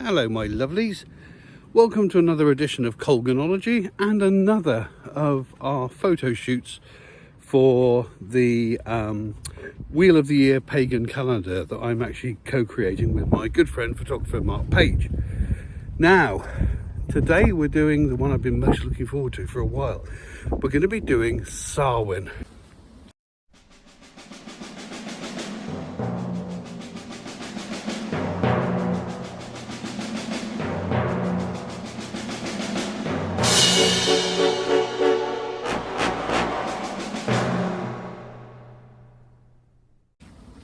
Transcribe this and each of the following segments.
Hello my lovelies, welcome to another edition of Colganology and another of our photo shoots for the Wheel of the Year Pagan calendar that I'm actually co-creating with my good friend photographer Mark Page. Now today we're doing the one I've been most looking forward to for a while. We're going to be doing Samhain.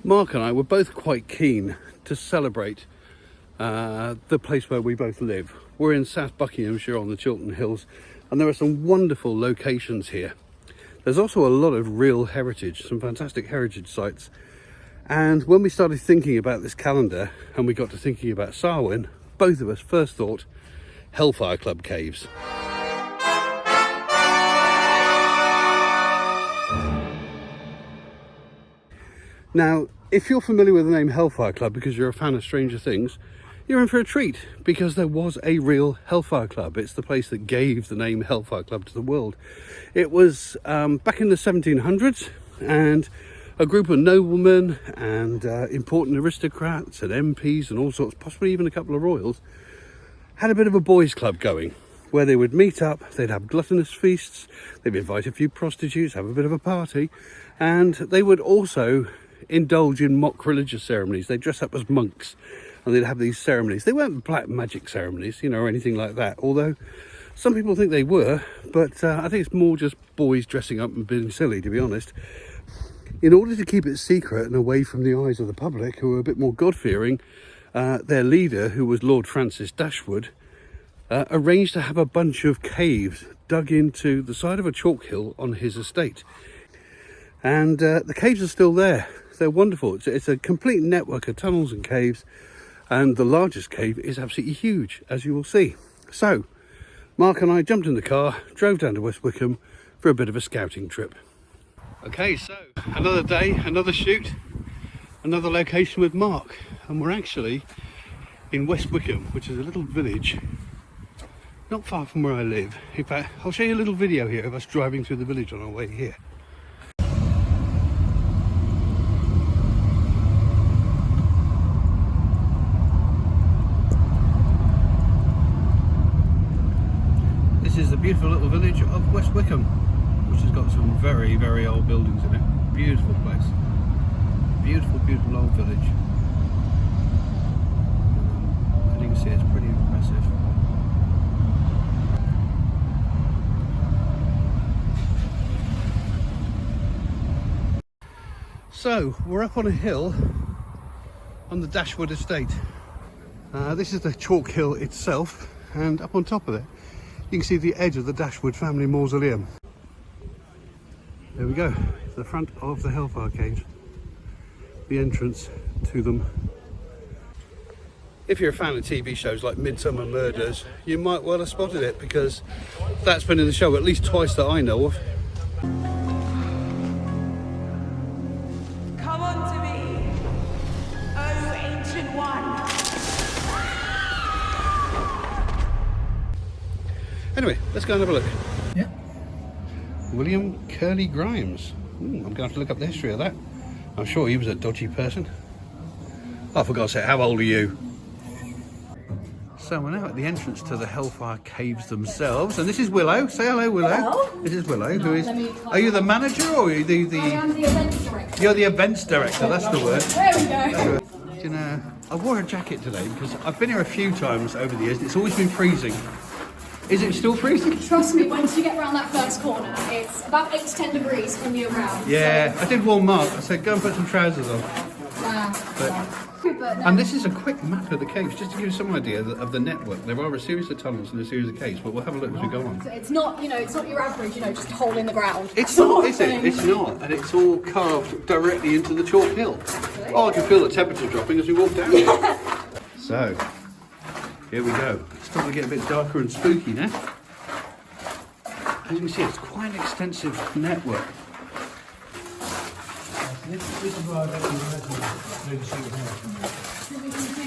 Mark and I were both quite keen to celebrate the place where we both live. We're in South Buckinghamshire on the Chiltern Hills, and there are some wonderful locations here. There's also a lot of real heritage, some fantastic heritage sites. And when we started thinking about this calendar and we got to thinking about Samhain, both of us first thought Hellfire Club Caves. Now, if you're familiar with the name Hellfire Club because you're a fan of Stranger Things, you're in for a treat, because there was a real Hellfire Club. It's the place that gave the name Hellfire Club to the world. It was back in the 1700s, and a group of noblemen and important aristocrats and MPs and all sorts, possibly even a couple of royals, had a bit of a boys' club going, where they would meet up, they'd have gluttonous feasts, they'd invite a few prostitutes, have a bit of a party, and they would also indulge in mock religious ceremonies. They dress up as monks and they'd have these ceremonies. They weren't black magic ceremonies, you know, or anything like that, although some people think they were, but I think it's more just boys dressing up and being silly, to be honest. In order to keep it secret and away from the eyes of the public, who were a bit more God-fearing, their leader, who was Lord Francis Dashwood, arranged to have a bunch of caves dug into the side of a chalk hill on his estate. And the caves are still there. They're wonderful. It's a complete network of tunnels and caves, and the largest cave is absolutely huge, as you will see. So Mark and I jumped in the car, drove down to West Wickham for a bit of a scouting trip. Okay, so another day, another shoot, another location with Mark, and we're actually in West Wickham, which is a little village not far from where I live. In fact, I'll show you a little video here of us driving through the village on our way here. This is the beautiful little village of West Wickham, which has got some very, very old buildings in it. Beautiful place. Beautiful, beautiful old village. And you can see it's pretty impressive. So, we're up on a hill on the Dashwood estate. This is the chalk hill itself, and up on top of it you can see the edge of the Dashwood family mausoleum. There we go, the front of the Hellfire Caves, the entrance to them. If you're a fan of TV shows like Midsummer Murders, you might well have spotted it, because that's been in the show at least twice that I know of. Come unto me, O Ancient One. Anyway, let's go and have a look. Yeah. William Curly Grimes. I'm going to have to look up the history of that. I'm sure he was a dodgy person. Oh, for God's sake, how old are you? So we're now at the entrance to the Hellfire Caves themselves, and this is Willow. Say hello, Willow. Hello. This is Willow, who is... Are you the manager, or are you the... I am the events director. You're the events director, that's the word. There we go. You know, I wore a jacket today because I've been here a few times over the years. It's always been freezing. Is it still freezing? Trust me, once you get around that first corner, it's about 8 to 10 degrees from you around. Yeah, so. I did warn Mark. I said, go and put some trousers on. But no. And this is a quick map of the caves, just to give you some idea of the network. There are a series of tunnels and a series of caves, but we'll have a look as we go on. So it's not, it's not your average, just a hole in the ground. It's not, is it? It's not, and it's all carved directly into the chalk hill. Oh, I can feel the temperature dropping as we walk down. So, here we go. It's starting to get a bit darker and spooky now. As you can see, it's quite an extensive network. This is why I don't do the shoot here. So we can do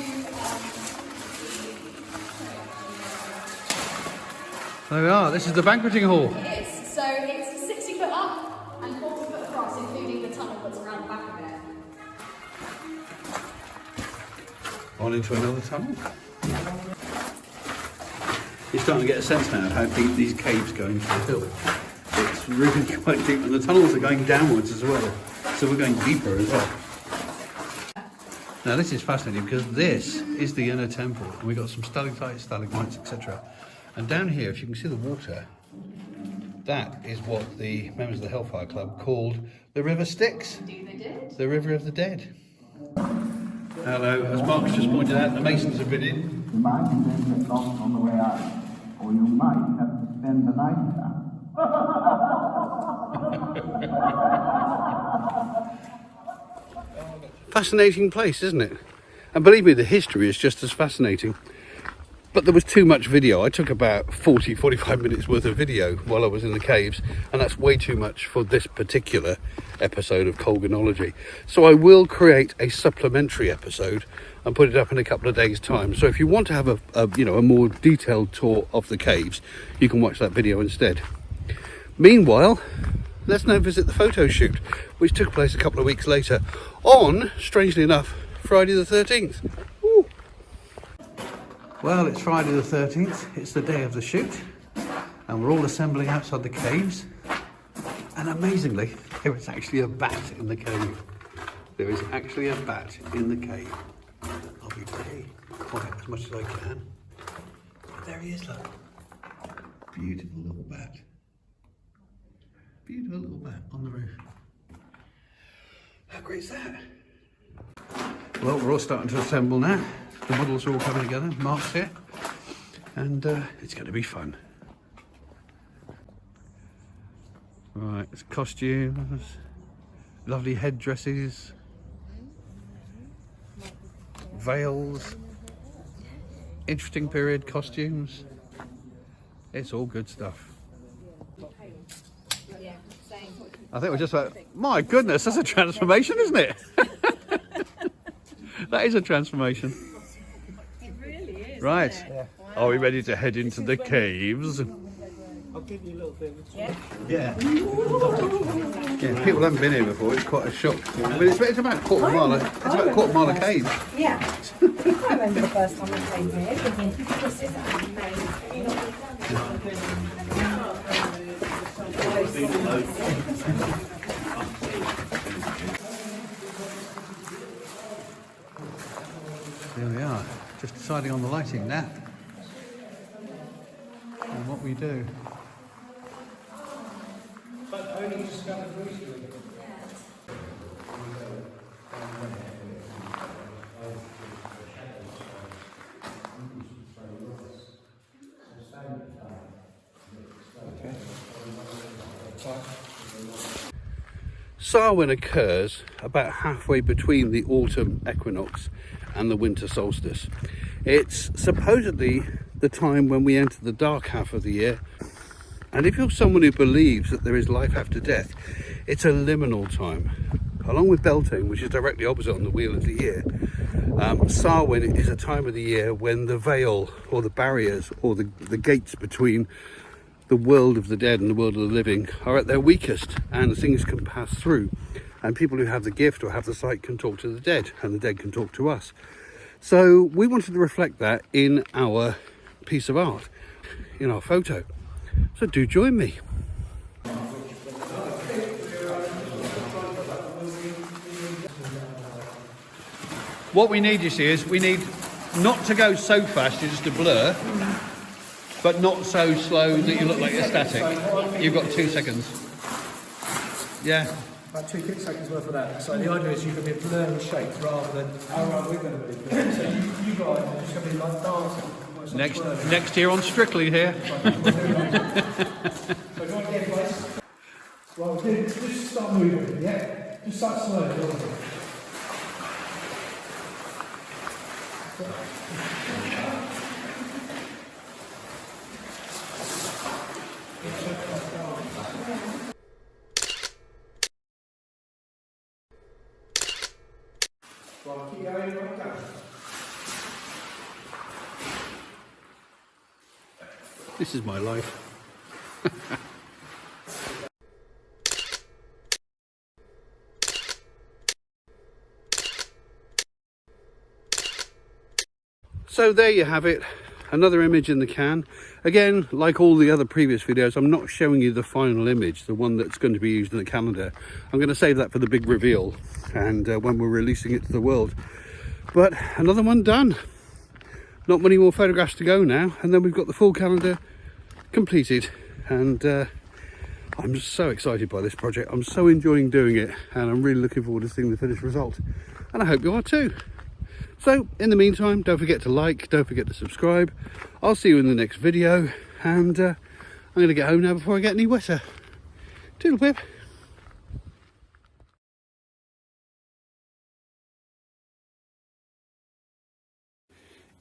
There we are. This is the banqueting hall. It is. So it's 60 foot up and 40 foot across, including the tunnel that's around the back of it. On into another tunnel. You're starting to get a sense now of how deep these caves go into the hill. It's really quite deep, and the tunnels are going downwards as well. So we're going deeper as well. Now this is fascinating because this is the inner temple, and we've got some stalactites, stalagmites, etc. And down here, if you can see the water, that is what the members of the Hellfire Club called the River Styx. Indeed they did. The River of the Dead. Hello, as Mark's just pointed out, the Masons have been in. You might even get lost on the way out, or you might have to spend the night there. Fascinating place, isn't it? And believe me, the history is just as fascinating. But there was too much video. I took about 45 minutes worth of video while I was in the caves, and that's way too much for this particular episode of Colganology. So I will create a supplementary episode and put it up in a couple of days' time. So if you want to have a more detailed tour of the caves, you can watch that video instead. Meanwhile, let's now visit the photo shoot, which took place a couple of weeks later on, strangely enough, Friday the 13th. Ooh. Well, it's Friday the 13th, it's the day of the shoot, and we're all assembling outside the caves. And amazingly, there is actually a bat in the cave. There is actually a bat in the cave. I'll be very quiet as much as I can. But there he is, look. Beautiful little bat. Beautiful little bat on the roof. How great is that? Well, we're all starting to assemble now. The models are all coming together. Mark's here. And it's going to be fun. Right, it's costumes, lovely headdresses, veils, interesting period costumes. It's all good stuff. I think we're just about, my goodness, that's a transformation, isn't it? That is a transformation. It really is. Right, Yeah. Are we ready to head into the caves? I'll give you a little bit of a tour. Yeah. Yeah, people haven't been here before, it's quite a shock. I mean, it's about a quarter of a mile, it's about a quarter mile of caves. Yeah. I remember the first time I came here thinking, this is amazing. There we are, just deciding on the lighting now. And what we do. Samhain occurs about halfway between the autumn equinox and the winter solstice. It's supposedly the time when we enter the dark half of the year, and if you're someone who believes that there is life after death, it's a liminal time. Along with Beltane, which is directly opposite on the wheel of the year, Samhain is a time of the year when the veil or the barriers or the gates between the world of the dead and the world of the living are at their weakest, and things can pass through, and people who have the gift or have the sight can talk to the dead, and the dead can talk to us. So we wanted to reflect that in our piece of art, in our photo. So do join me. What we need, you see, is we need not to go so fast you're just a blur, but not so slow that you look like you're static. You've got 2 seconds. Yeah. About 2 seconds worth of that. So the idea is you can be blurring shapes rather than, oh right, we're going to be blurring. So you guys are just going to be like dancing. Next year on Strictly here. So if you want to get in place, well, just start moving, yeah? Just start slowly. Well, keep going like that. This is my life. So there you have it, another image in the can. Again, like all the other previous videos, I'm not showing you the final image, the one that's going to be used in the calendar. I'm going to save that for the big reveal and when we're releasing it to the world. But another one done. Not many more photographs to go now, and then we've got the full calendar completed. And I'm just so excited by this project. I'm so enjoying doing it, and I'm really looking forward to seeing the finished result. And I hope you are too. So in the meantime, don't forget to like, don't forget to subscribe. I'll see you in the next video, and I'm going to get home now before I get any wetter. Toodle-pip.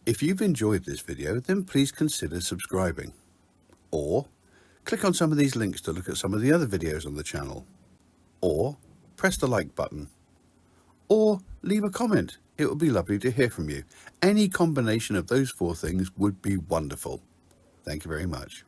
If you've enjoyed this video, then please consider subscribing. Or click on some of these links to look at some of the other videos on the channel. Or press the like button. Or leave a comment. It would be lovely to hear from you. Any combination of those four things would be wonderful. Thank you very much.